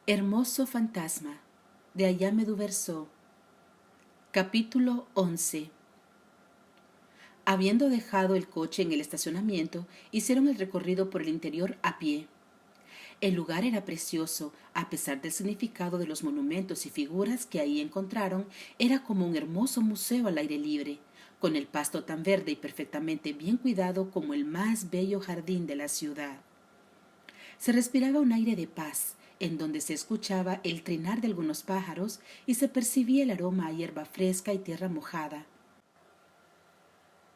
Hermoso fantasma, de Ayame Duverso. Capítulo 11. Habiendo dejado el coche en el estacionamiento, hicieron el recorrido por el interior a pie. El lugar era precioso, a pesar del significado de los monumentos y figuras que ahí encontraron. Era como un hermoso museo al aire libre, con el pasto tan verde y perfectamente bien cuidado como el más bello jardín de la ciudad. Se respiraba un aire de paz, en donde se escuchaba el trinar de algunos pájaros y se percibía el aroma a hierba fresca y tierra mojada.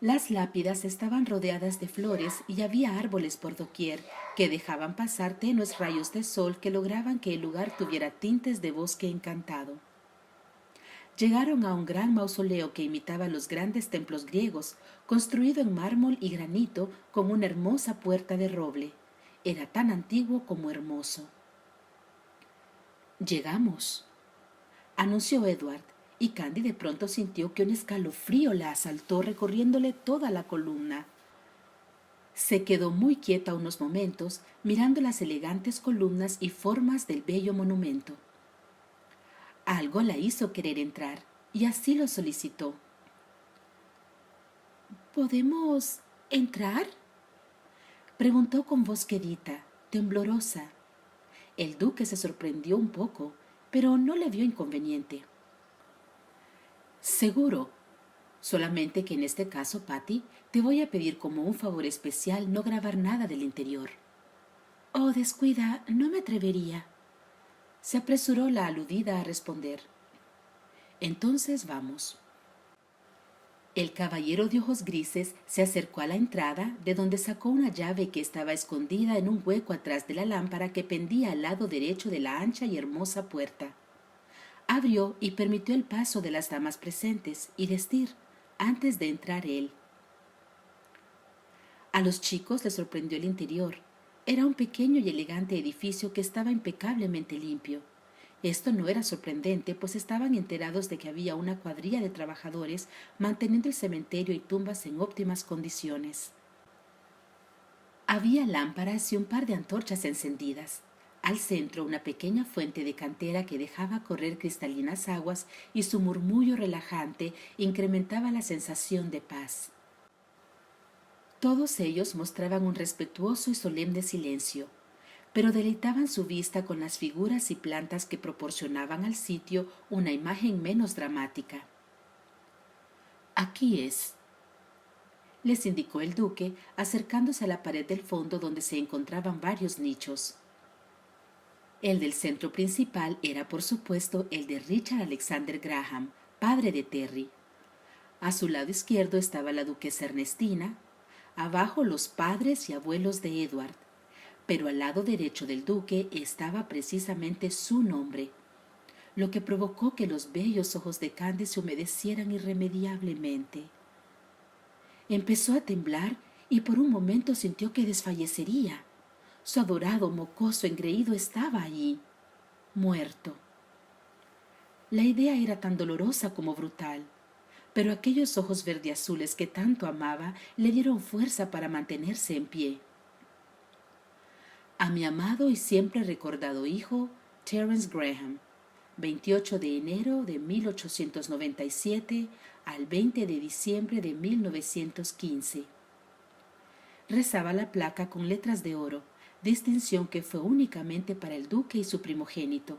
Las lápidas estaban rodeadas de flores y había árboles por doquier que dejaban pasar tenues rayos de sol que lograban que el lugar tuviera tintes de bosque encantado. Llegaron a un gran mausoleo que imitaba los grandes templos griegos, construido en mármol y granito con una hermosa puerta de roble. Era tan antiguo como hermoso. «Llegamos», anunció Edward, y Candy de pronto sintió que un escalofrío la asaltó recorriéndole toda la columna. Se quedó muy quieta unos momentos, mirando las elegantes columnas y formas del bello monumento. Algo la hizo querer entrar, y así lo solicitó. «¿Podemos entrar?», preguntó con voz quedita, temblorosa. El duque se sorprendió un poco, pero no le vio inconveniente. «Seguro. Solamente que en este caso, Patty, te voy a pedir como un favor especial no grabar nada del interior». «Oh, descuida, no me atrevería», se apresuró la aludida a responder. «Entonces vamos». El caballero de ojos grises se acercó a la entrada, de donde sacó una llave que estaba escondida en un hueco atrás de la lámpara que pendía al lado derecho de la ancha y hermosa puerta. Abrió y permitió el paso de las damas presentes y vestir, antes de entrar él. A los chicos les sorprendió el interior. Era un pequeño y elegante edificio que estaba impecablemente limpio. Esto no era sorprendente, pues estaban enterados de que había una cuadrilla de trabajadores manteniendo el cementerio y tumbas en óptimas condiciones. Había lámparas y un par de antorchas encendidas. Al centro, una pequeña fuente de cantera que dejaba correr cristalinas aguas y su murmullo relajante incrementaba la sensación de paz. Todos ellos mostraban un respetuoso y solemne silencio, pero deleitaban su vista con las figuras y plantas que proporcionaban al sitio una imagen menos dramática. «Aquí es», les indicó el duque, acercándose a la pared del fondo donde se encontraban varios nichos. El del centro principal era, por supuesto, el de Richard Alexander Graham, padre de Terry. A su lado izquierdo estaba la duquesa Ernestina, abajo los padres y abuelos de Edward, pero al lado derecho del duque estaba precisamente su nombre, lo que provocó que los bellos ojos de Candy se humedecieran irremediablemente. Empezó a temblar y por un momento sintió que desfallecería. Su adorado mocoso engreído estaba allí, muerto. La idea era tan dolorosa como brutal, pero aquellos ojos verdeazules que tanto amaba le dieron fuerza para mantenerse en pie. «A mi amado y siempre recordado hijo, Terence Graham, 28 de enero de 1897 al 20 de diciembre de 1915. Rezaba la placa con letras de oro, distinción que fue únicamente para el duque y su primogénito.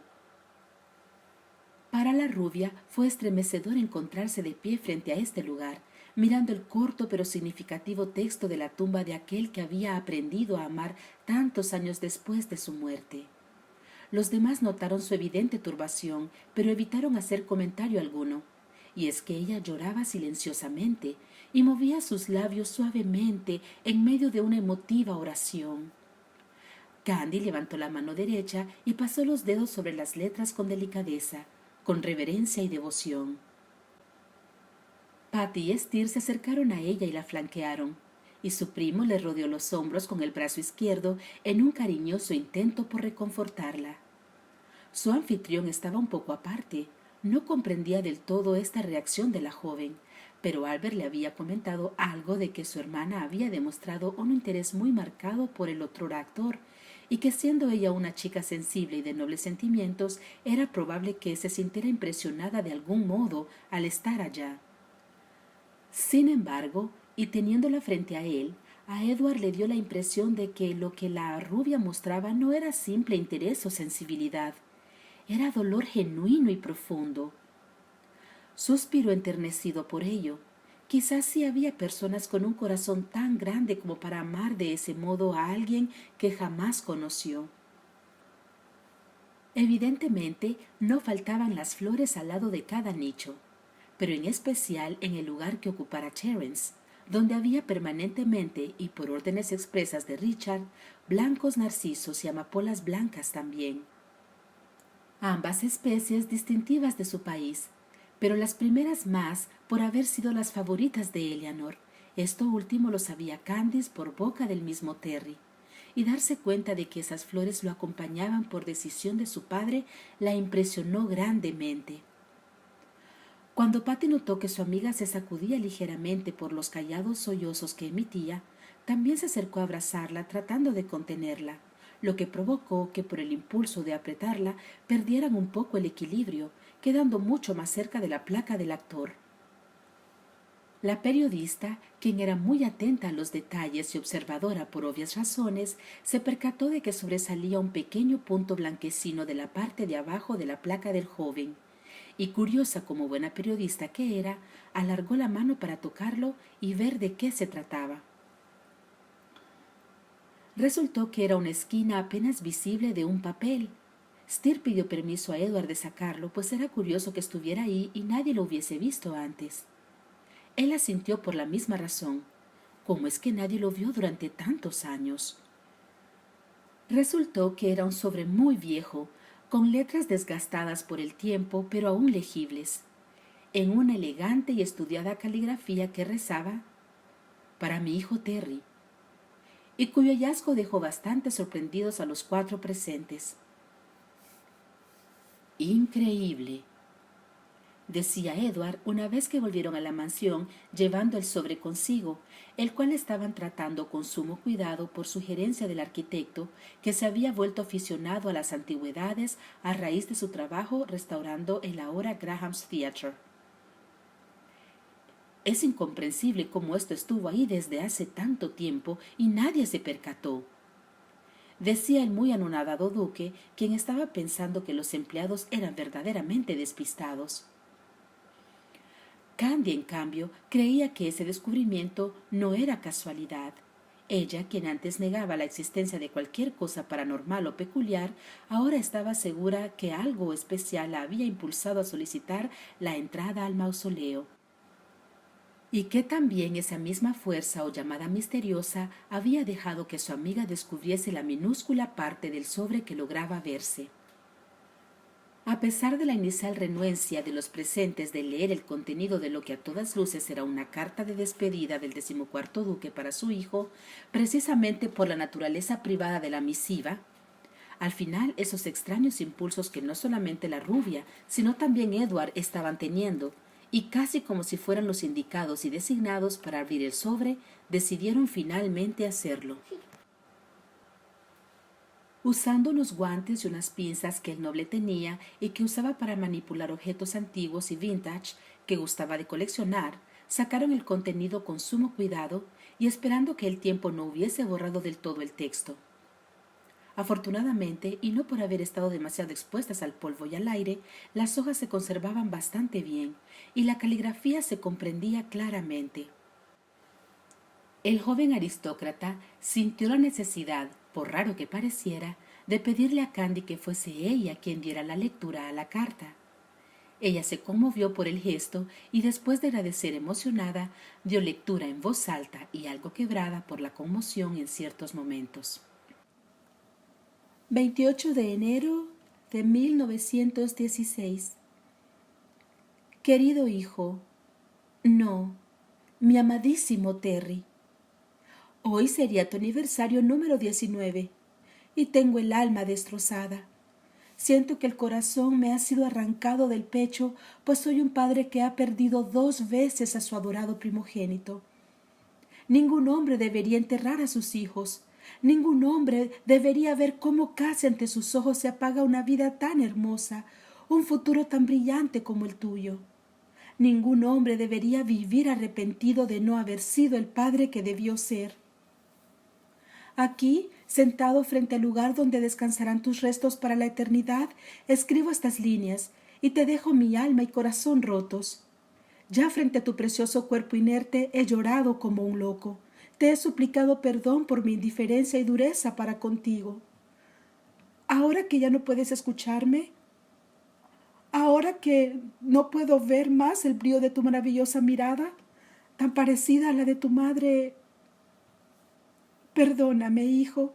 Para la rubia fue estremecedor encontrarse de pie frente a este lugar, mirando el corto pero significativo texto de la tumba de aquel que había aprendido a amar tantos años después de su muerte. Los demás notaron su evidente turbación, pero evitaron hacer comentario alguno, y es que ella lloraba silenciosamente y movía sus labios suavemente en medio de una emotiva oración. Candy levantó la mano derecha y pasó los dedos sobre las letras con delicadeza, con reverencia y devoción. Patty y Steer se acercaron a ella y la flanquearon, y su primo le rodeó los hombros con el brazo izquierdo en un cariñoso intento por reconfortarla. Su anfitrión estaba un poco aparte, no comprendía del todo esta reacción de la joven, pero Albert le había comentado algo de que su hermana había demostrado un interés muy marcado por el otrora actor, y que siendo ella una chica sensible y de nobles sentimientos, era probable que se sintiera impresionada de algún modo al estar allá. Sin embargo, y teniéndola frente a él, a Edward le dio la impresión de que lo que la rubia mostraba no era simple interés o sensibilidad, era dolor genuino y profundo. Suspiró enternecido por ello. Quizás sí había personas con un corazón tan grande como para amar de ese modo a alguien que jamás conoció. Evidentemente, no faltaban las flores al lado de cada nicho, pero en especial en el lugar que ocupara Terence, donde había permanentemente, y por órdenes expresas de Richard, blancos narcisos y amapolas blancas también. Ambas especies distintivas de su país, pero las primeras más por haber sido las favoritas de Eleanor. Esto último lo sabía Candice por boca del mismo Terry, y darse cuenta de que esas flores lo acompañaban por decisión de su padre la impresionó grandemente. Cuando Patty notó que su amiga se sacudía ligeramente por los callados sollozos que emitía, también se acercó a abrazarla tratando de contenerla, lo que provocó que por el impulso de apretarla perdieran un poco el equilibrio, quedando mucho más cerca de la placa del actor. La periodista, quien era muy atenta a los detalles y observadora por obvias razones, se percató de que sobresalía un pequeño punto blanquecino de la parte de abajo de la placa del joven, y curiosa como buena periodista que era, alargó la mano para tocarlo y ver de qué se trataba. Resultó que era una esquina apenas visible de un papel. Steer pidió permiso a Edward de sacarlo, pues era curioso que estuviera ahí y nadie lo hubiese visto antes. Él asintió por la misma razón. ¿Cómo es que nadie lo vio durante tantos años? Resultó que era un sobre muy viejo, con letras desgastadas por el tiempo, pero aún legibles, en una elegante y estudiada caligrafía que rezaba: «Para mi hijo Terry», y cuyo hallazgo dejó bastante sorprendidos a los 4 presentes. «Increíble», decía Edward una vez que volvieron a la mansión llevando el sobre consigo, el cual estaban tratando con sumo cuidado por sugerencia del arquitecto, que se había vuelto aficionado a las antigüedades a raíz de su trabajo restaurando el ahora Graham's Theatre. «Es incomprensible cómo esto estuvo ahí desde hace tanto tiempo y nadie se percató», decía el muy anonadado duque, quien estaba pensando que los empleados eran verdaderamente despistados. Candy, en cambio, creía que ese descubrimiento no era casualidad. Ella, quien antes negaba la existencia de cualquier cosa paranormal o peculiar, ahora estaba segura que algo especial la había impulsado a solicitar la entrada al mausoleo. Y que también esa misma fuerza o llamada misteriosa había dejado que su amiga descubriese la minúscula parte del sobre que lograba verse. A pesar de la inicial renuencia de los presentes de leer el contenido de lo que a todas luces era una carta de despedida del 14º duque para su hijo, precisamente por la naturaleza privada de la misiva, al final esos extraños impulsos que no solamente la rubia, sino también Edward estaban teniendo, y casi como si fueran los indicados y designados para abrir el sobre, decidieron finalmente hacerlo. Usando unos guantes y unas pinzas que el noble tenía y que usaba para manipular objetos antiguos y vintage que gustaba de coleccionar, sacaron el contenido con sumo cuidado y esperando que el tiempo no hubiese borrado del todo el texto. Afortunadamente, y no por haber estado demasiado expuestas al polvo y al aire, las hojas se conservaban bastante bien y la caligrafía se comprendía claramente. El joven aristócrata sintió la necesidad, por raro que pareciera, de pedirle a Candy que fuese ella quien diera la lectura a la carta. Ella se conmovió por el gesto y después de agradecer emocionada, dio lectura en voz alta y algo quebrada por la conmoción en ciertos momentos. 28 de enero de 1916. Querido hijo, no, mi amadísimo Terry, hoy sería tu aniversario número 19 y tengo el alma destrozada. Siento que el corazón me ha sido arrancado del pecho, pues soy un padre que ha perdido 2 veces a su adorado primogénito. Ningún hombre debería enterrar a sus hijos, Ningún hombre debería ver cómo casi ante sus ojos se apaga una vida tan hermosa, un futuro tan brillante como el tuyo. Ningún hombre debería vivir arrepentido de no haber sido el padre que debió ser. Aquí, sentado frente al lugar donde descansarán tus restos para la eternidad, escribo estas líneas y te dejo mi alma y corazón rotos. Ya frente a tu precioso cuerpo inerte he llorado como un loco. Te he suplicado perdón por mi indiferencia y dureza para contigo. Ahora que ya no puedes escucharme, ahora que no puedo ver más el brillo de tu maravillosa mirada, tan parecida a la de tu madre, perdóname, hijo,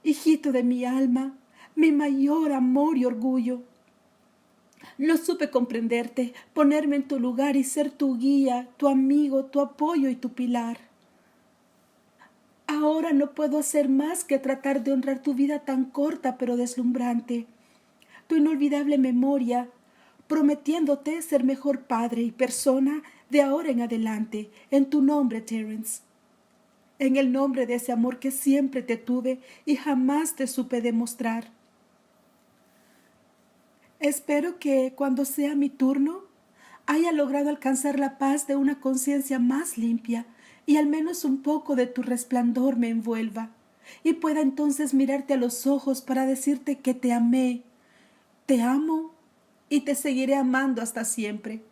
hijito de mi alma, mi mayor amor y orgullo. No supe comprenderte, ponerme en tu lugar y ser tu guía, tu amigo, tu apoyo y tu pilar. Ahora no puedo hacer más que tratar de honrar tu vida tan corta pero deslumbrante, tu inolvidable memoria, prometiéndote ser mejor padre y persona de ahora en adelante, en tu nombre, Terence. En el nombre de ese amor que siempre te tuve y jamás te supe demostrar. Espero que, cuando sea mi turno, haya logrado alcanzar la paz de una conciencia más limpia y al menos un poco de tu resplandor me envuelva, y pueda entonces mirarte a los ojos para decirte que te amé, te amo y te seguiré amando hasta siempre.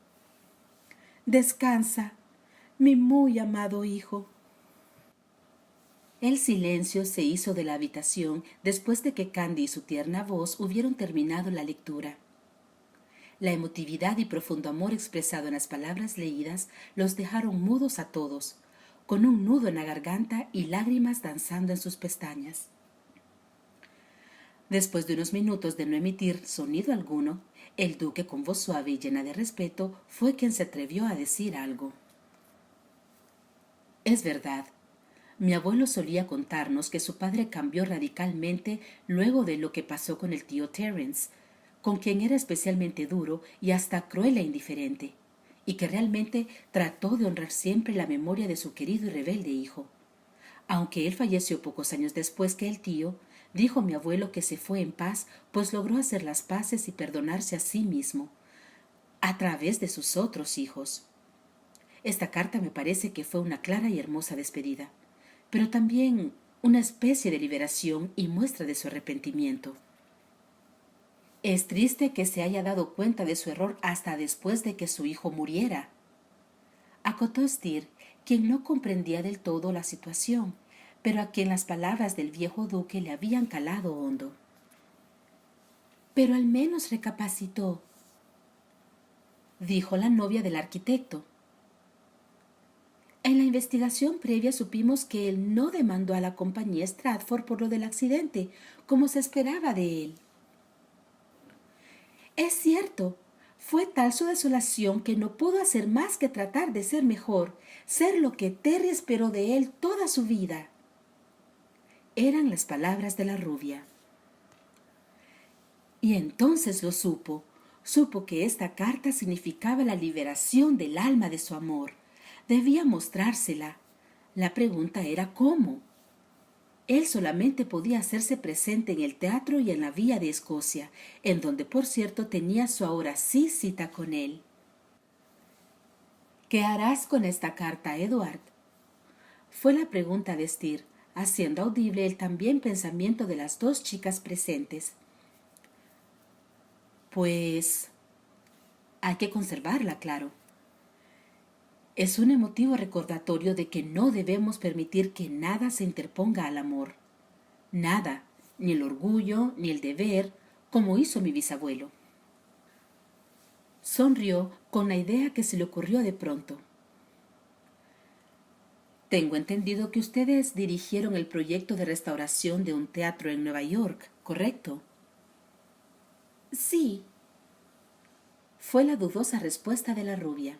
Descansa, mi muy amado hijo. El silencio se hizo de la habitación después de que Candy y su tierna voz hubieron terminado la lectura. La emotividad y profundo amor expresado en las palabras leídas los dejaron mudos a todos, con un nudo en la garganta y lágrimas danzando en sus pestañas. Después de unos minutos de no emitir sonido alguno, el duque, con voz suave y llena de respeto, fue quien se atrevió a decir algo. Es verdad. Mi abuelo solía contarnos que su padre cambió radicalmente luego de lo que pasó con el tío Terence, con quien era especialmente duro y hasta cruel e indiferente, y que realmente trató de honrar siempre la memoria de su querido y rebelde hijo. Aunque él falleció pocos años después que el tío, dijo mi abuelo que se fue en paz, pues logró hacer las paces y perdonarse a sí mismo, a través de sus otros hijos. Esta carta me parece que fue una clara y hermosa despedida, pero también una especie de liberación y muestra de su arrepentimiento. Es triste que se haya dado cuenta de su error hasta después de que su hijo muriera, acotó Steer, quien no comprendía del todo la situación, pero a quien las palabras del viejo duque le habían calado hondo. Pero al menos recapacitó, dijo la novia del arquitecto. En la investigación previa supimos que él no demandó a la compañía Stratford por lo del accidente, como se esperaba de él. Es cierto, fue tal su desolación que no pudo hacer más que tratar de ser mejor, ser lo que Terry esperó de él toda su vida. Eran las palabras de la rubia. Y entonces lo supo que esta carta significaba la liberación del alma de su amor. Debía mostrársela. La pregunta era ¿cómo? Él solamente podía hacerse presente en el teatro y en la Vía de Escocia, en donde, por cierto, tenía su ahora sí cita con él. ¿Qué harás con esta carta, Edward? Fue la pregunta de Steer, haciendo audible el también pensamiento de las dos chicas presentes. Pues hay que conservarla, claro. Es un emotivo recordatorio de que no debemos permitir que nada se interponga al amor. Nada, ni el orgullo, ni el deber, como hizo mi bisabuelo. Sonrió con la idea que se le ocurrió de pronto. Tengo entendido que ustedes dirigieron el proyecto de restauración de un teatro en Nueva York, ¿correcto? Sí, fue la dudosa respuesta de la rubia.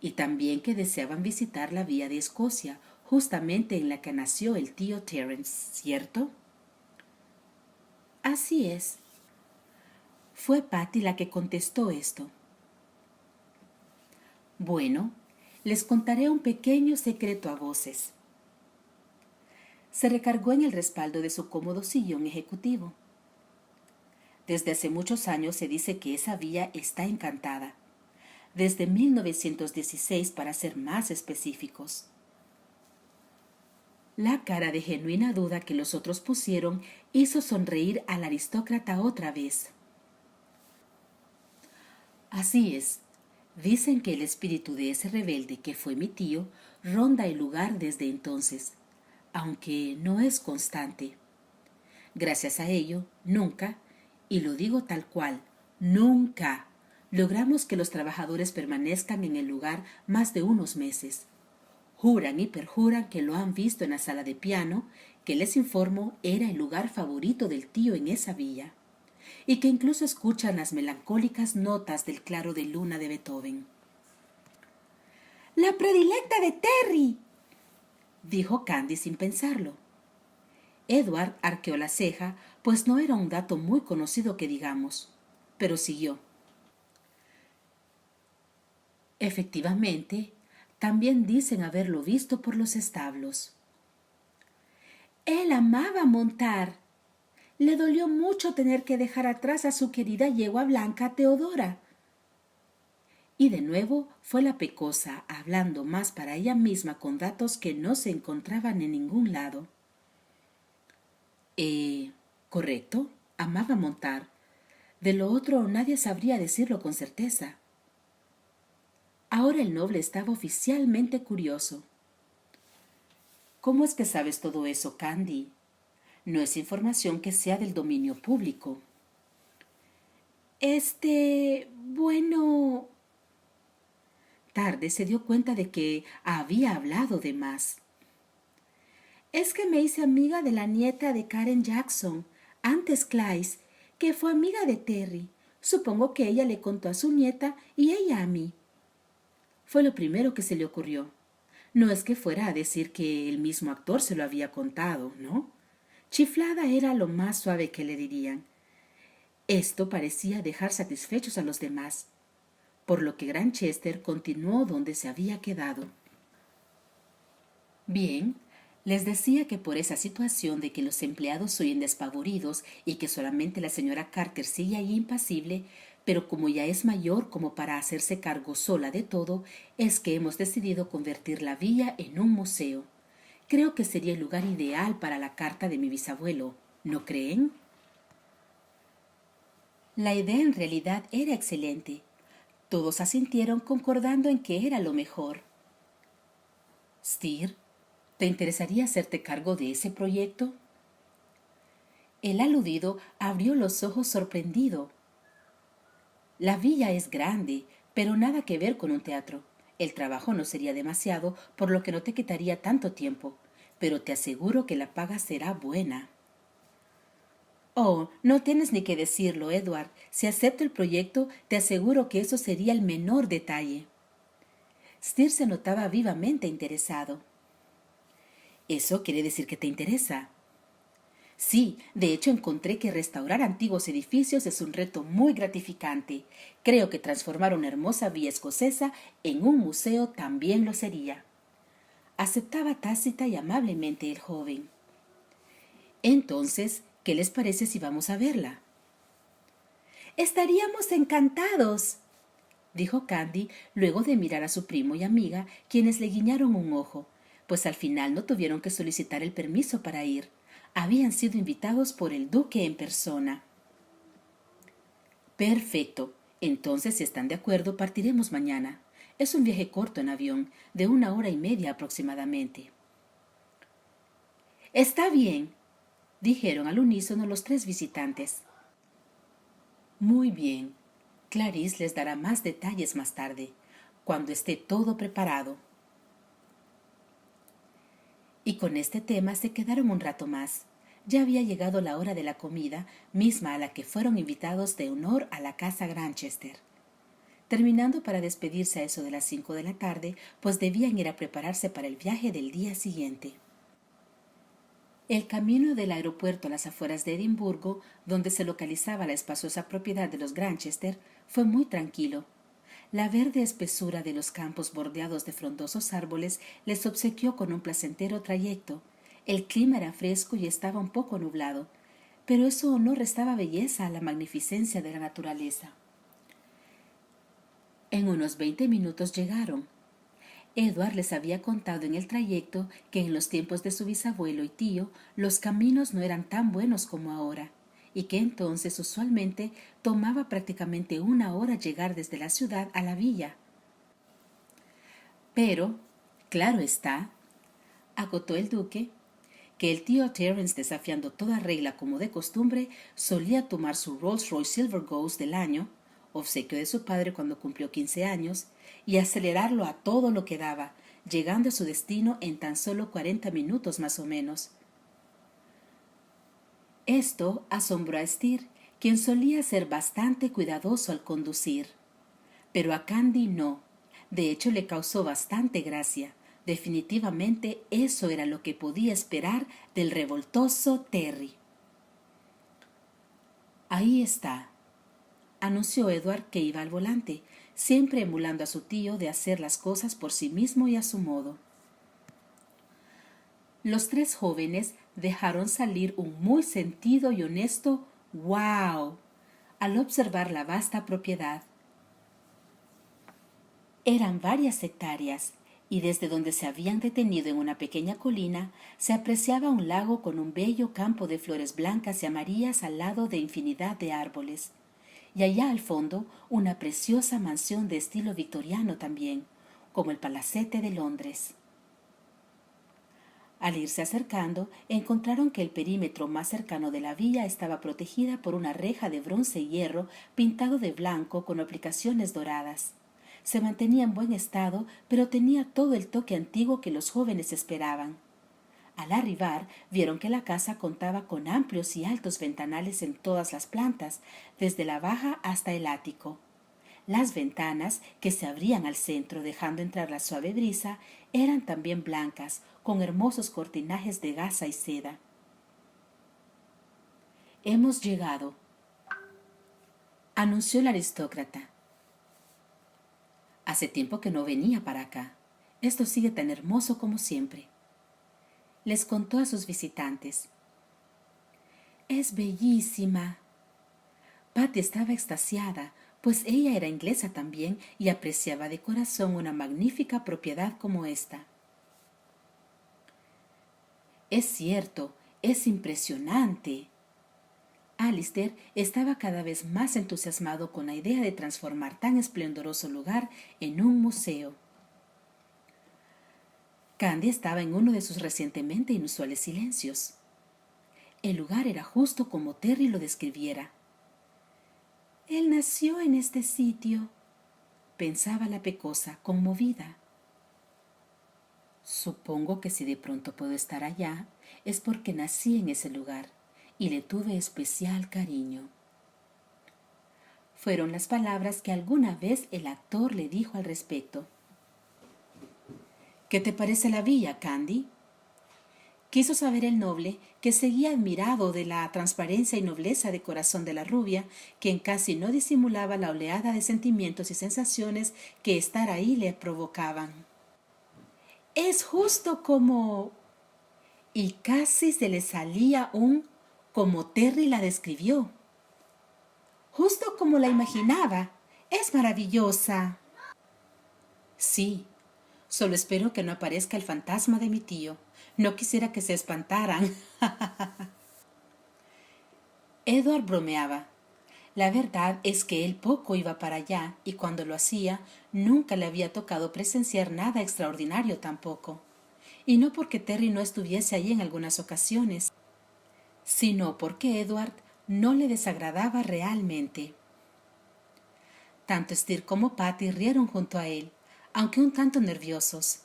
Y también que deseaban visitar la Vía de Escocia, justamente en la que nació el tío Terence, ¿cierto? Así es. Fue Patty la que contestó esto. Bueno, les contaré un pequeño secreto a voces. Se recargó en el respaldo de su cómodo sillón ejecutivo. Desde hace muchos años se dice que esa villa está encantada. Desde 1916, para ser más específicos. La cara de genuina duda que los otros pusieron hizo sonreír al aristócrata otra vez. Así es. Dicen que el espíritu de ese rebelde que fue mi tío ronda el lugar desde entonces, aunque no es constante. Gracias a ello, nunca, y lo digo tal cual, nunca, logramos que los trabajadores permanezcan en el lugar más de unos meses. Juran y perjuran que lo han visto en la sala de piano, que les informo era el lugar favorito del tío en esa villa, y que incluso escuchan las melancólicas notas del claro de luna de Beethoven. ¡La predilecta de Terry!, dijo Candy sin pensarlo. Edward arqueó la ceja, pues no era un dato muy conocido que digamos, pero siguió. Efectivamente, también dicen haberlo visto por los establos. Él amaba montar. Le dolió mucho tener que dejar atrás a su querida yegua blanca Teodora. Y de nuevo fue la pecosa, hablando más para ella misma con datos que no se encontraban en ningún lado. Correcto, amaba montar. De lo otro nadie sabría decirlo con certeza. Ahora el noble estaba oficialmente curioso. ¿Cómo es que sabes todo eso, Candy? No es información que sea del dominio público. Bueno... Tarde se dio cuenta de que había hablado de más. Es que me hice amiga de la nieta de Karen Jackson, antes Clyde, que fue amiga de Terry. Supongo que ella le contó a su nieta y ella a mí. Fue lo primero que se le ocurrió. No es que fuera a decir que el mismo actor se lo había contado, ¿no? Chiflada era lo más suave que le dirían. Esto parecía dejar satisfechos a los demás, por lo que Grantchester continuó donde se había quedado. Bien, les decía que por esa situación de que los empleados oyen despavoridos y que solamente la señora Carter sigue ahí impasible, pero como ya es mayor como para hacerse cargo sola de todo, es que hemos decidido convertir la villa en un museo. Creo que sería el lugar ideal para la carta de mi bisabuelo, ¿no creen? La idea en realidad era excelente. Todos asintieron concordando en que era lo mejor. Steer, ¿te interesaría hacerte cargo de ese proyecto? El aludido abrió los ojos sorprendido. La villa es grande, pero nada que ver con un teatro. El trabajo no sería demasiado, por lo que no te quitaría tanto tiempo, pero te aseguro que la paga será buena. Oh, no tienes ni que decirlo, Edward. Si acepto el proyecto, te aseguro que eso sería el menor detalle. Steer se notaba vivamente interesado. ¿Eso quiere decir que te interesa? Sí, de hecho encontré que restaurar antiguos edificios es un reto muy gratificante. Creo que transformar una hermosa villa escocesa en un museo también lo sería. Aceptaba tácita y amablemente el joven. Entonces, ¿qué les parece si vamos a verla? Estaríamos encantados, dijo Candy luego de mirar a su primo y amiga, quienes le guiñaron un ojo, pues al final no tuvieron que solicitar el permiso para ir. Habían sido invitados por el duque en persona. Perfecto. Entonces, si están de acuerdo, partiremos mañana. Es un viaje corto en avión, de 1 hora y media aproximadamente. Está bien, dijeron al unísono los 3 visitantes. Muy bien. Clarice les dará más detalles más tarde, cuando esté todo preparado. Y con este tema se quedaron un rato más. Ya había llegado la hora de la comida, misma a la que fueron invitados de honor a la casa Grantchester. Terminando para despedirse a eso de las 5 de la tarde, pues debían ir a prepararse para el viaje del día siguiente. El camino del aeropuerto a las afueras de Edimburgo, donde se localizaba la espaciosa propiedad de los Grantchester, fue muy tranquilo. La verde espesura de los campos bordeados de frondosos árboles les obsequió con un placentero trayecto. El clima era fresco y estaba un poco nublado, pero eso no restaba belleza a la magnificencia de la naturaleza. En unos 20 minutos llegaron. Edward les había contado en el trayecto que en los tiempos de su bisabuelo y tío los caminos no eran tan buenos como ahora, y que entonces usualmente tomaba prácticamente 1 hora llegar desde la ciudad a la villa. Pero, claro está, acotó el duque, que el tío Terence, desafiando toda regla como de costumbre, solía tomar su Rolls Royce Silver Ghost del año, obsequio de su padre cuando cumplió 15 años, y acelerarlo a todo lo que daba, llegando a su destino en tan solo 40 minutos más o menos. Esto asombró a Steer, quien solía ser bastante cuidadoso al conducir. Pero a Candy no. De hecho, le causó bastante gracia. Definitivamente eso era lo que podía esperar del revoltoso Terry. Ahí está, anunció Edward, que iba al volante, siempre emulando a su tío de hacer las cosas por sí mismo y a su modo. Los 3 jóvenes dejaron salir un muy sentido y honesto «¡Wow!» al observar la vasta propiedad. Eran varias hectáreas, y desde donde se habían detenido en una pequeña colina se apreciaba un lago con un bello campo de flores blancas y amarillas al lado de infinidad de árboles, y allá al fondo una preciosa mansión de estilo victoriano también, como el Palacete de Londres. Al irse acercando, encontraron que el perímetro más cercano de la villa estaba protegida por una reja de bronce y hierro pintado de blanco con aplicaciones doradas. Se mantenía en buen estado, pero tenía todo el toque antiguo que los jóvenes esperaban. Al arribar, vieron que la casa contaba con amplios y altos ventanales en todas las plantas, desde la baja hasta el ático. Las ventanas, que se abrían al centro dejando entrar la suave brisa, eran también blancas, con hermosos cortinajes de gasa y seda. «Hemos llegado», anunció el aristócrata. «Hace tiempo que no venía para acá. Esto sigue tan hermoso como siempre». Les contó a sus visitantes. «Es bellísima». Patty estaba extasiada, pues ella era inglesa también y apreciaba de corazón una magnífica propiedad como esta. «Es cierto, es impresionante». Alistair estaba cada vez más entusiasmado con la idea de transformar tan esplendoroso lugar en un museo. Candy estaba en uno de sus recientemente inusuales silencios. El lugar era justo como Terry lo describiera. «Él nació en este sitio», pensaba la pecosa, conmovida. «Supongo que si de pronto puedo estar allá, es porque nací en ese lugar y le tuve especial cariño». Fueron las palabras que alguna vez el actor le dijo al respecto. «¿Qué te parece la villa, Candy?», quiso saber el noble, que seguía admirado de la transparencia y nobleza de corazón de la rubia, quien casi no disimulaba la oleada de sentimientos y sensaciones que estar ahí le provocaban. «Es justo como...» y casi se le salía un «como Terry la describió». «Justo como la imaginaba. Es maravillosa». «Sí, solo espero que no aparezca el fantasma de mi tío. No quisiera que se espantaran». Edward bromeaba. La verdad es que él poco iba para allá y cuando lo hacía nunca le había tocado presenciar nada extraordinario tampoco. Y no porque Terry no estuviese allí en algunas ocasiones, sino porque Edward no le desagradaba realmente. Tanto Steer como Patty rieron junto a él, aunque un tanto nerviosos.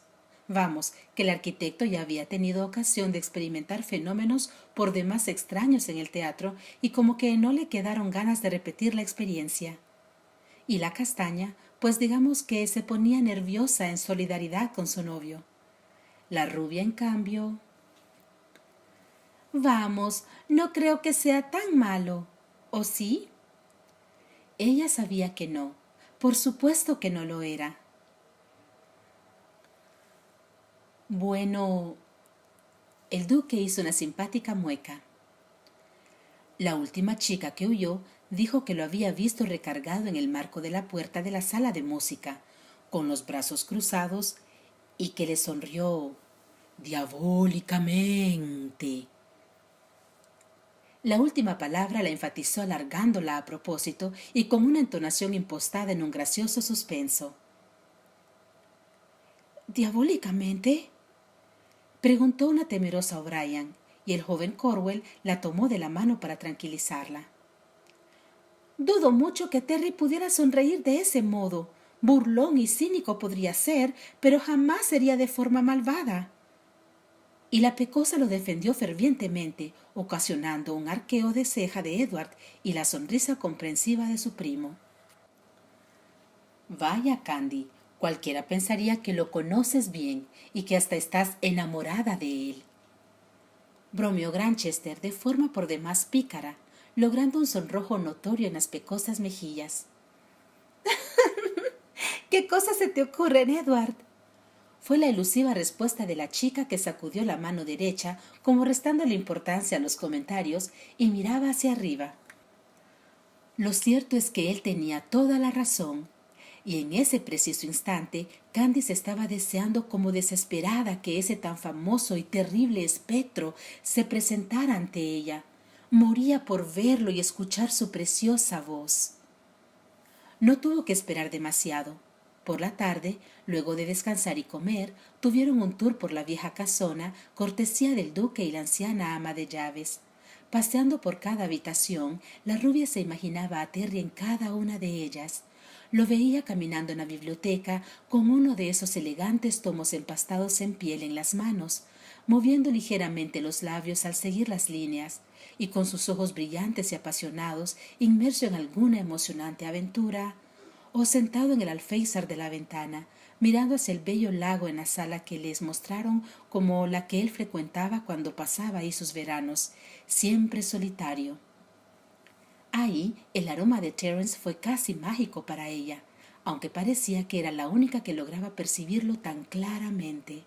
Vamos, que el arquitecto ya había tenido ocasión de experimentar fenómenos por demás extraños en el teatro y como que no le quedaron ganas de repetir la experiencia. Y la castaña, pues digamos que se ponía nerviosa en solidaridad con su novio. La rubia, en cambio... «Vamos, no creo que sea tan malo. ¿O sí?» Ella sabía que no. Por supuesto que no lo era. «Bueno, El duque hizo una simpática mueca. La última chica que huyó dijo que lo había visto recargado en el marco de la puerta de la sala de música, con los brazos cruzados, y que le sonrió diabólicamente. La última palabra la enfatizó alargándola a propósito y con una entonación impostada en un gracioso suspenso. ¿Diabólicamente? Preguntó una temerosa O'Brien, y el joven Cornwell la tomó de la mano para tranquilizarla. Dudo mucho que Terry pudiera sonreír de ese modo. Burlón y cínico podría ser, pero jamás sería de forma malvada. Y la pecosa lo defendió fervientemente, ocasionando un arqueo de ceja de Edward y la sonrisa comprensiva de su primo. Vaya, Candy, cualquiera pensaría que lo conoces bien y que hasta estás enamorada de él. Bromeó Granchester de forma por demás pícara, logrando un sonrojo notorio en las pecosas mejillas. ¿Qué cosas se te ocurren, Edward? Fue la elusiva respuesta de la chica, que sacudió la mano derecha como restándole importancia a los comentarios y miraba hacia arriba. Lo cierto es que él tenía toda la razón, y en ese preciso instante Candice estaba deseando como desesperada que ese tan famoso y terrible espectro se presentara ante ella. Moría por verlo y escuchar su preciosa voz. No tuvo que esperar demasiado. Por la tarde, luego de descansar y comer, tuvieron un tour por la vieja casona, cortesía del duque y la anciana ama de llaves. Paseando por cada habitación, la rubia se imaginaba a Terry en cada una de ellas. Lo veía caminando en la biblioteca con uno de esos elegantes tomos empastados en piel en las manos, moviendo ligeramente los labios al seguir las líneas, y con sus ojos brillantes y apasionados, inmerso en alguna emocionante aventura, o sentado en el alféizar de la ventana, mirando hacia el bello lago en la sala que les mostraron como la que él frecuentaba cuando pasaba ahí sus veranos, siempre solitario. Ahí el aroma de Terence fue casi mágico para ella, aunque parecía que era la única que lograba percibirlo tan claramente.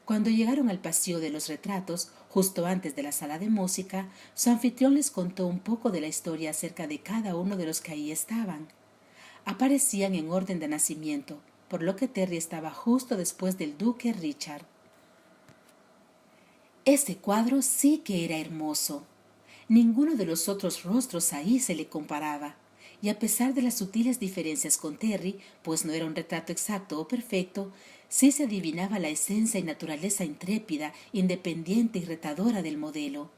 Cuando llegaron al pasillo de los retratos, justo antes de la sala de música, su anfitrión les contó un poco de la historia acerca de cada uno de los que ahí estaban. Aparecían en orden de nacimiento, por lo que Terry estaba justo después del duque Richard. Ese cuadro sí que era hermoso. Ninguno de los otros rostros ahí se le comparaba, y a pesar de las sutiles diferencias con Terry, pues no era un retrato exacto o perfecto, sí se adivinaba la esencia y naturaleza intrépida, independiente y retadora del modelo.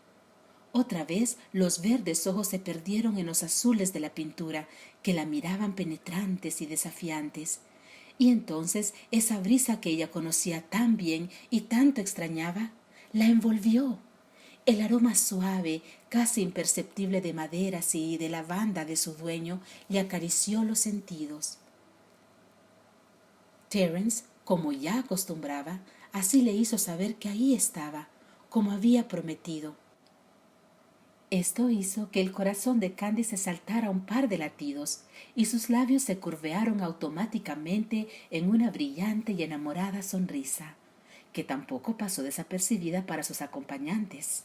Otra vez los verdes ojos se perdieron en los azules de la pintura, que la miraban penetrantes y desafiantes. Y entonces esa brisa que ella conocía tan bien y tanto extrañaba, la envolvió. El aroma suave, casi imperceptible de maderas y de lavanda de su dueño, le acarició los sentidos. Terence, como ya acostumbraba, así le hizo saber que ahí estaba, como había prometido. Esto hizo que el corazón de Candice saltara un par de latidos y sus labios se curvearon automáticamente en una brillante y enamorada sonrisa, que tampoco pasó desapercibida para sus acompañantes.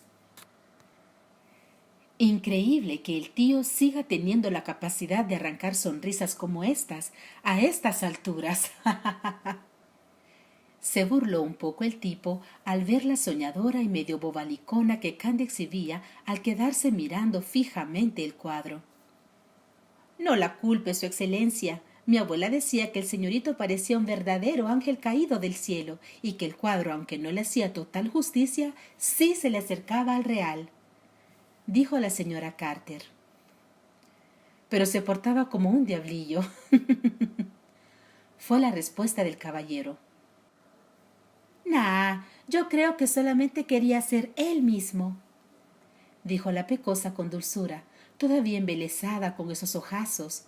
Increíble que el tío siga teniendo la capacidad de arrancar sonrisas como estas, a estas alturas. Se burló un poco el tipo al ver la soñadora y medio bobalicona que Candy exhibía al quedarse mirando fijamente el cuadro. No la culpe, su excelencia. Mi abuela decía que el señorito parecía un verdadero ángel caído del cielo y que el cuadro, aunque no le hacía total justicia, sí se le acercaba al real, dijo la señora Carter. Pero se portaba como un diablillo, fue la respuesta del caballero. Nah, yo creo que solamente quería ser él mismo, dijo la pecosa con dulzura, todavía embelesada con esos ojazos.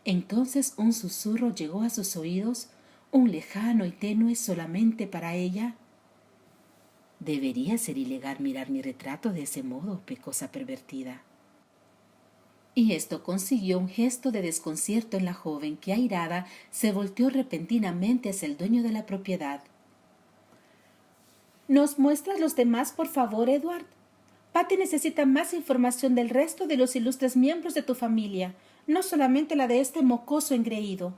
Entonces un susurro llegó a sus oídos, un lejano y tenue solamente para ella. Debería ser ilegal mirar mi retrato de ese modo, pecosa pervertida. Y esto consiguió un gesto de desconcierto en la joven, que airada se volteó repentinamente hacia el dueño de la propiedad. ¿Nos muestras los demás, por favor, Edward? Patty necesita más información del resto de los ilustres miembros de tu familia, no solamente la de este mocoso engreído.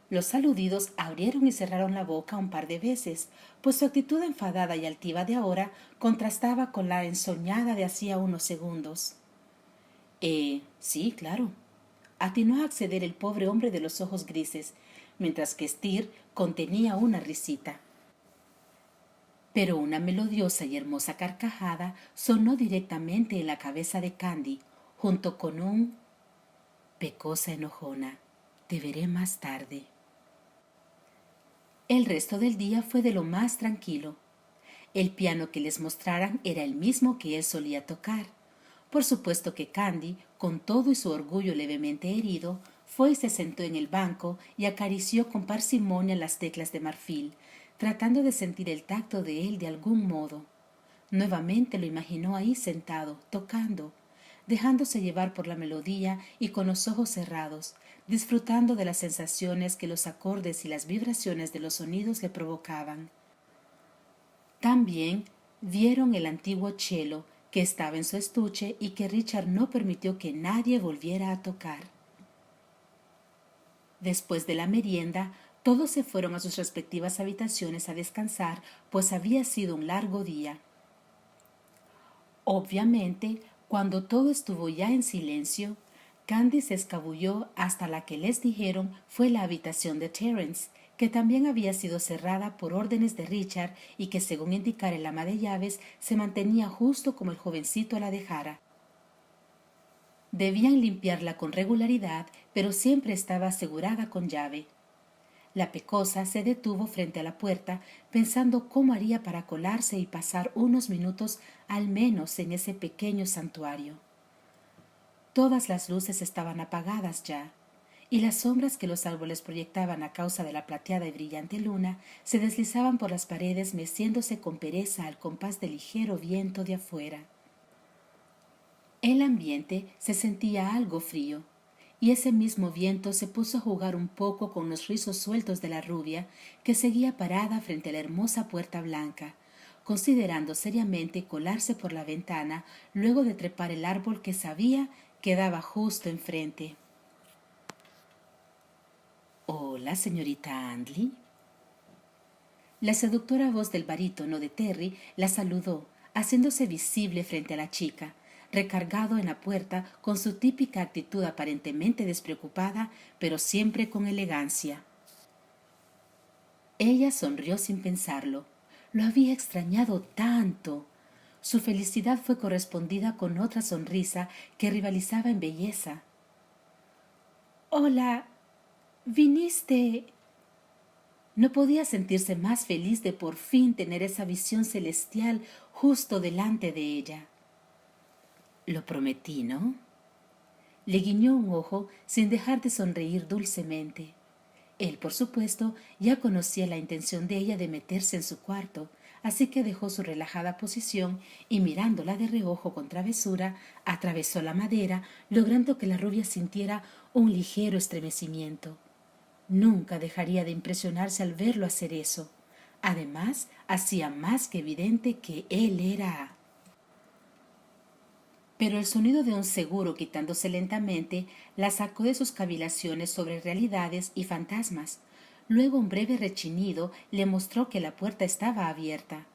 Los aludidos abrieron y cerraron la boca un par de veces, pues su actitud enfadada y altiva de ahora contrastaba con la ensoñada de hacía unos segundos. Sí, claro. Atinó a acceder el pobre hombre de los ojos grises, mientras que Steer contenía una risita. Pero una melodiosa y hermosa carcajada sonó directamente en la cabeza de Candy, junto con un pecosa enojona. Te veré más tarde. El resto del día fue de lo más tranquilo. El piano que les mostraran era el mismo que él solía tocar. Por supuesto que Candy, con todo y su orgullo levemente herido, fue y se sentó en el banco y acarició con parsimonia las teclas de marfil, tratando de sentir el tacto de él de algún modo. Nuevamente lo imaginó ahí sentado, tocando, dejándose llevar por la melodía y con los ojos cerrados, disfrutando de las sensaciones que los acordes y las vibraciones de los sonidos le provocaban. También vieron el antiguo cello que estaba en su estuche y que Richard no permitió que nadie volviera a tocar. Después de la merienda, todos se fueron a sus respectivas habitaciones a descansar, pues había sido un largo día. Obviamente, cuando todo estuvo ya en silencio, Candy se escabulló hasta la que les dijeron fue la habitación de Terence, que también había sido cerrada por órdenes de Richard y que, según indicara el ama de llaves, se mantenía justo como el jovencito la dejara. Debían limpiarla con regularidad, pero siempre estaba asegurada con llave. La pecosa se detuvo frente a la puerta, pensando cómo haría para colarse y pasar unos minutos al menos en ese pequeño santuario. Todas las luces estaban apagadas ya, y las sombras que los árboles proyectaban a causa de la plateada y brillante luna se deslizaban por las paredes meciéndose con pereza al compás del ligero viento de afuera. El ambiente se sentía algo frío, y ese mismo viento se puso a jugar un poco con los rizos sueltos de la rubia, que seguía parada frente a la hermosa puerta blanca, considerando seriamente colarse por la ventana luego de trepar el árbol que sabía quedaba justo enfrente. «Hola, señorita Andley». La seductora voz del barítono de Terry la saludó, haciéndose visible frente a la chica, recargado en la puerta con su típica actitud aparentemente despreocupada, pero siempre con elegancia. Ella sonrió sin pensarlo. Lo había extrañado tanto. Su felicidad fue correspondida con otra sonrisa que rivalizaba en belleza. «Hola, viniste...» No podía sentirse más feliz de por fin tener esa visión celestial justo delante de ella. «Lo prometí, ¿no?». Le guiñó un ojo sin dejar de sonreír dulcemente. Él, por supuesto, ya conocía la intención de ella de meterse en su cuarto, así que dejó su relajada posición y, mirándola de reojo con travesura, atravesó la madera, logrando que la rubia sintiera un ligero estremecimiento. Nunca dejaría de impresionarse al verlo hacer eso. Además, hacía más que evidente que él era... Pero el sonido de un seguro quitándose lentamente la sacó de sus cavilaciones sobre realidades y fantasmas. Luego un breve rechinido le mostró que la puerta estaba abierta,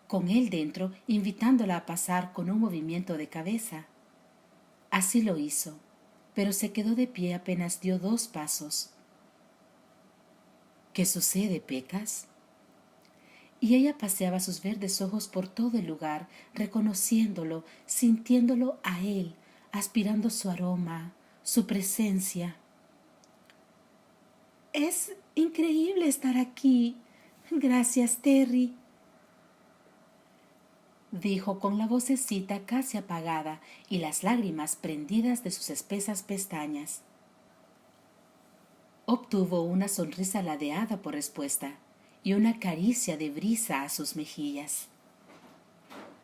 con él dentro, invitándola a pasar con un movimiento de cabeza. Así lo hizo, pero se quedó de pie apenas dio 2 pasos. «¿Qué sucede, Pecas?». Y ella paseaba sus verdes ojos por todo el lugar, reconociéndolo, sintiéndolo a él, aspirando su aroma, su presencia. «Es increíble estar aquí. Gracias, Terry», dijo con la vocecita casi apagada y las lágrimas prendidas de sus espesas pestañas. Obtuvo una sonrisa ladeada por respuesta y una caricia de brisa a sus mejillas.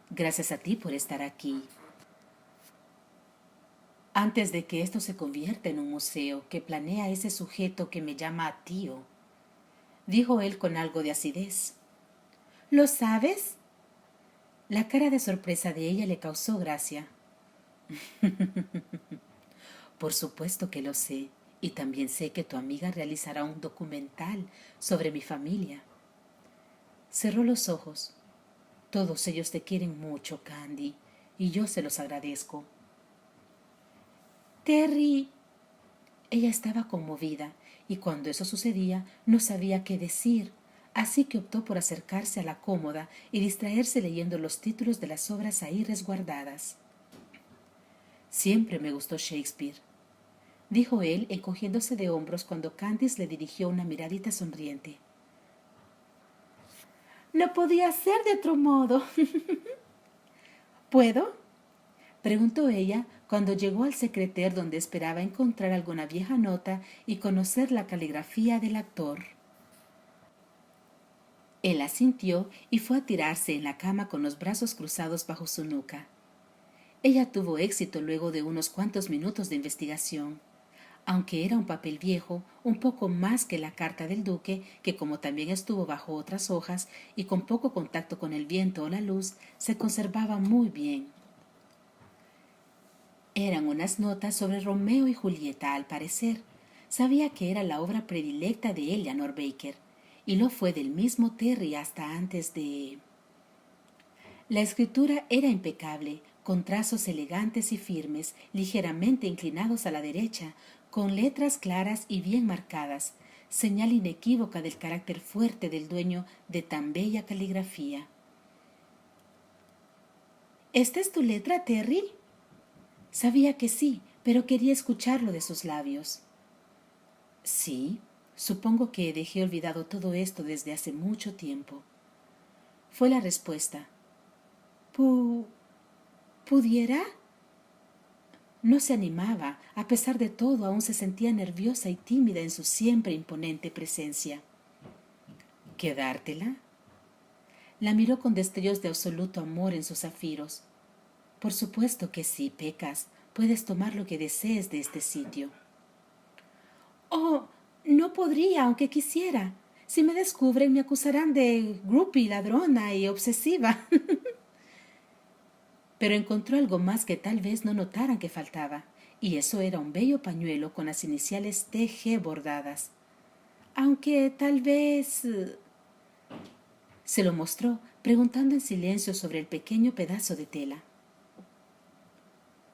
«Gracias a ti por estar aquí. Antes de que esto se convierta en un museo que planea ese sujeto que me llama tío», dijo él con algo de acidez. ¿Lo sabes? La cara de sorpresa de ella le causó gracia. Por supuesto que lo sé, y también sé que tu amiga realizará un documental sobre mi familia. Cerró los ojos. Todos ellos te quieren mucho, Candy, y yo se los agradezco. Terry. Ella estaba conmovida, y cuando eso sucedía no sabía qué decir, así que optó por acercarse a la cómoda y distraerse leyendo los títulos de las obras ahí resguardadas. Siempre me gustó Shakespeare, dijo él, encogiéndose de hombros cuando Candice le dirigió una miradita sonriente. No podía ser de otro modo. ¿Puedo? Preguntó ella cuando llegó al secreter donde esperaba encontrar alguna vieja nota y conocer la caligrafía del actor. Él asintió y fue a tirarse en la cama con los brazos cruzados bajo su nuca. Ella tuvo éxito luego de unos cuantos minutos de investigación. Aunque era un papel viejo, un poco más que la carta del duque, que como también estuvo bajo otras hojas y con poco contacto con el viento o la luz, se conservaba muy bien. Eran unas notas sobre Romeo y Julieta, al parecer. Sabía que era la obra predilecta de Eleanor Baker, y lo fue del mismo Terry hasta antes de... La escritura era impecable, con trazos elegantes y firmes, ligeramente inclinados a la derecha, con letras claras y bien marcadas, señal inequívoca del carácter fuerte del dueño de tan bella caligrafía. ¿Esta es tu letra, Terry? Sabía que sí, pero quería escucharlo de sus labios. Sí, supongo que dejé olvidado todo esto desde hace mucho tiempo. Fue la respuesta. ¿Pudiera? No se animaba, a pesar de todo aún se sentía nerviosa y tímida en su siempre imponente presencia. ¿Quedártela? La miró con destellos de absoluto amor en sus zafiros. Por supuesto que sí, Pecas. Puedes tomar lo que desees de este sitio. Oh, no podría, aunque quisiera. Si me descubren, me acusarán de groupie, ladrona y obsesiva. Pero encontró algo más que tal vez no notaran que faltaba, y eso era un bello pañuelo con las iniciales TG bordadas. Aunque tal vez... Se lo mostró, preguntando en silencio sobre el pequeño pedazo de tela.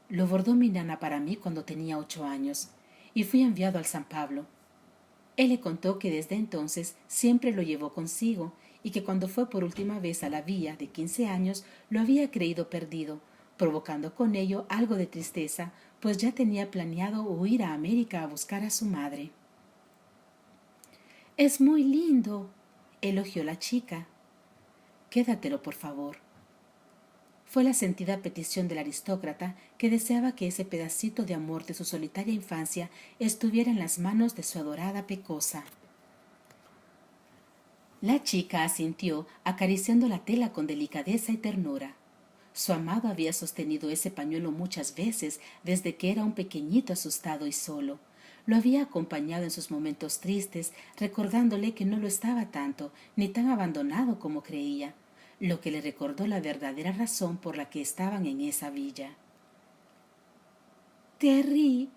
Lo bordó mi nana para mí cuando tenía 8 años, y fui enviado al San Pablo. Él le contó que desde entonces siempre lo llevó consigo, y que cuando fue por última vez a la villa de 15 años lo había creído perdido, provocando con ello algo de tristeza, pues ya tenía planeado huir a América a buscar a su madre. Es muy lindo, elogió la chica. Quédatelo, por favor. Fue la sentida petición del aristócrata, que deseaba que ese pedacito de amor de su solitaria infancia estuviera en las manos de su adorada Pecosa. La chica asintió, acariciando la tela con delicadeza y ternura. Su amado había sostenido ese pañuelo muchas veces desde que era un pequeñito asustado y solo. Lo había acompañado en sus momentos tristes, recordándole que no lo estaba tanto, ni tan abandonado como creía, lo que le recordó la verdadera razón por la que estaban en esa villa. Terry.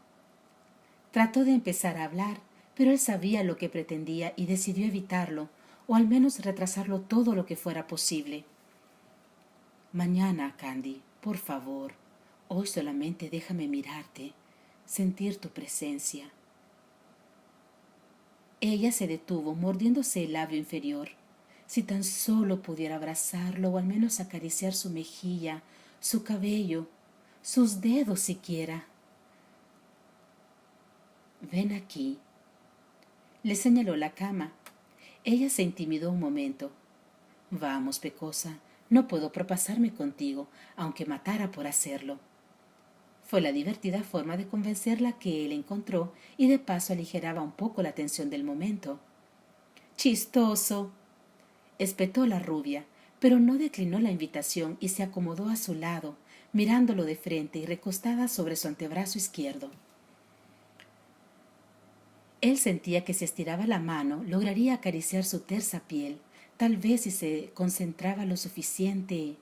Trató de empezar a hablar, pero él sabía lo que pretendía y decidió evitarlo, o al menos retrasarlo todo lo que fuera posible. Mañana, Candy, por favor, hoy solamente déjame mirarte, sentir tu presencia. Ella se detuvo, mordiéndose el labio inferior. Si tan solo pudiera abrazarlo o al menos acariciar su mejilla, su cabello, sus dedos siquiera. Ven aquí. Le señaló la cama. Ella se intimidó un momento. Vamos, Pecosa, no puedo propasarme contigo, aunque matara por hacerlo. Fue la divertida forma de convencerla que él encontró y de paso aligeraba un poco la tensión del momento. Chistoso, espetó la rubia, pero no declinó la invitación y se acomodó a su lado, mirándolo de frente y recostada sobre su antebrazo izquierdo. Él sentía que si estiraba la mano lograría acariciar su tersa piel, Tal vez si se concentraba lo suficiente,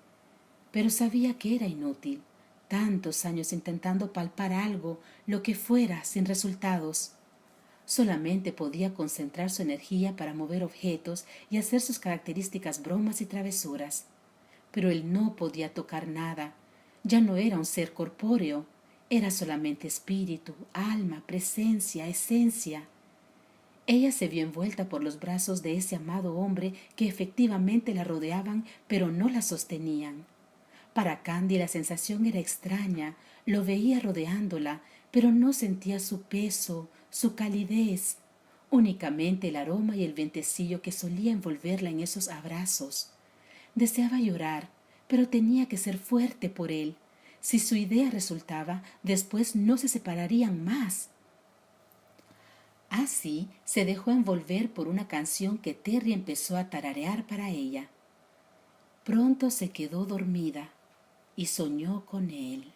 pero sabía que era inútil. Tantos años intentando palpar algo, lo que fuera, sin resultados. Solamente podía concentrar su energía para mover objetos y hacer sus características bromas y travesuras. Pero él no podía tocar nada. Ya no era un ser corpóreo, era solamente espíritu, alma, presencia, esencia. Ella se vio envuelta por los brazos de ese amado hombre que efectivamente la rodeaban, pero no la sostenían. Para Candy la sensación era extraña, lo veía rodeándola, pero no sentía su peso, su calidez, únicamente el aroma y el vientecillo que solía envolverla en esos abrazos. Deseaba llorar, pero tenía que ser fuerte por él. Si su idea resultaba, después no se separarían más. Así se dejó envolver por una canción que Terry empezó a tararear para ella. Pronto se quedó dormida y soñó con él.